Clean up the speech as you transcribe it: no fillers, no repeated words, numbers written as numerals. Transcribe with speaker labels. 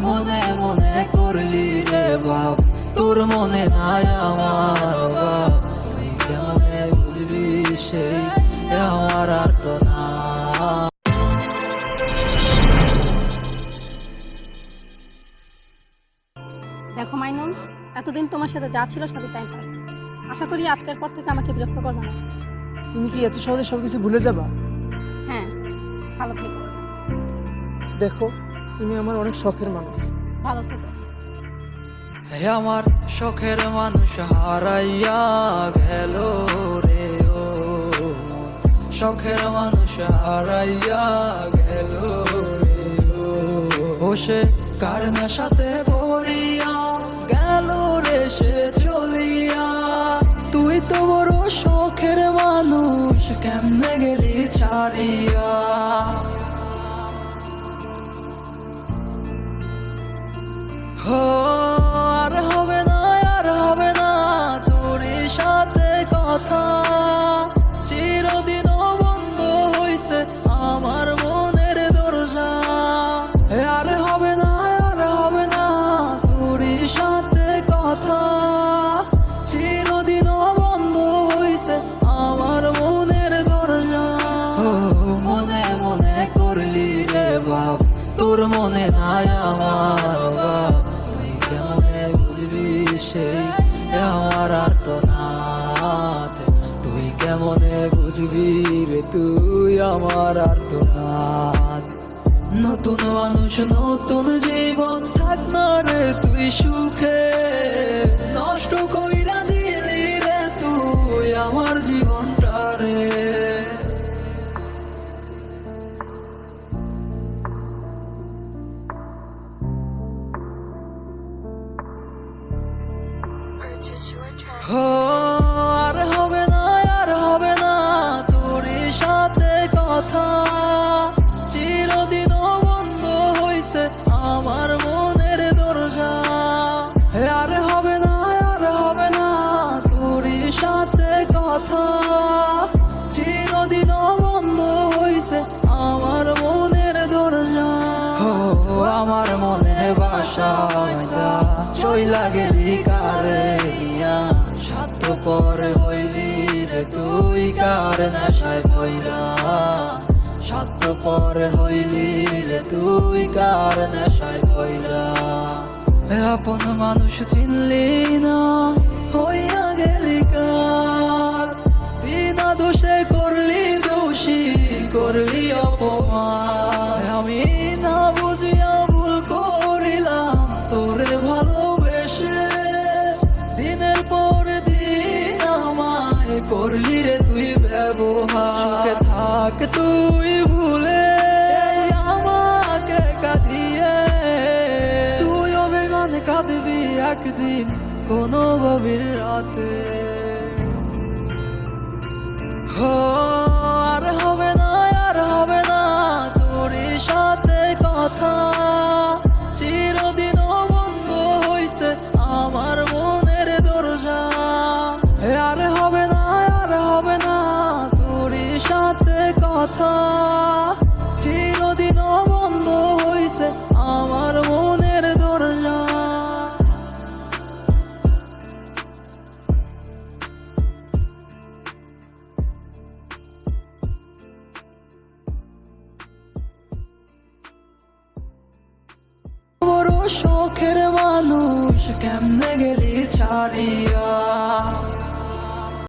Speaker 1: মনে মনে করলি রে বাপ, তোর মনে নাই আমার বাপ। তুই কেমনে বুঝবি সেই আমার আর তো না।
Speaker 2: দেখো মাইনুল, এতদিন তোমার সাথে যা ছিল সবই টাইম পাস। আশা করি আজকের পর থেকে আমাকে বিরক্ত করবে না।
Speaker 3: তুমি কি এত সহজে সবকিছু ভুলে যাবা?
Speaker 2: হ্যাঁ, ভালো থেকো।
Speaker 3: দেখো, তুমি আমার অনেক শখের মানুষ।
Speaker 2: ভালো থেকো।
Speaker 1: হে আমার শখের মানুষ হারাইয়া গেল রে ও, শখের মানুষ হারাইয়া গেল রে ও। বসে কার নেশাতে পড়িয়া গেল রে সে চলিয়া। তুই তো বড় শখের মানুষ, কেমনে গেলি ছাড়িয়া। আর হবে না, আর হবে না তোর সাথে কথা। চিরদিন বন্ধ হইছে আমার মনের দরজা। আর হবে না, আর হবে না তোর সাথে কথা। চিরদিন বন্ধ হইছে আমার মনের দরজা। মনে মনে করলি রে বাপ, তোর মনে নাই আমার বাপ। তুই কেমনে বুঝবি সেই আমার আর তো না। তুই কেমনে বুঝবি রে তুই আমার আর তো না। নতুন মানুষ নতুন জীবন, থাক না রে তুই সুখে। নষ্ট কইরা দিলি রে তুই আমার জীবনটা রে। আর হবে না, আর হবে না তোর সাথে কথা। চিরদিন বন্ধ হইছে আমার মনের দরজা। আর হবে না, আর হবে না তোর সাথে কথা। চিরদিন বন্ধ হইছে আমার মনের দরজা। আমার মনে বাসা চইলা গেলি কারে নিয়া। সাত পরে হইলি রে তুই কার নেশায় পইরা। সাত পরে হইলি রে তুই কার নেশায় পইরা। আপন মানুষ চিনলি না, হইয়া গেলি কার। বিনা দোষে করলি দোষী, করলি অপমান। আমি না বুঝিয়া ভুল করিলাম তোরে ভালোবেসে। দিনের পর দিন আমায় করলি রে তুই ব্যবহার। সুখে থাক তুই ভুলে আমাকে কাঁদিয়ে। তুই অভিমান কাঁদবি একদিন কোনো গভীর রাতে। আর হবে না, আর হবে না তোর সাথে কথা। চিরদিন বন্ধ হইছে আমার মনের দরজা। আর হবে না, আর হবে না তোর সাথে কথা। চিরদিন বন্ধ হইছে আমার মনের দরজা। বড় শখের মানুষ, কেমনে গেলি ছাড়িয়া।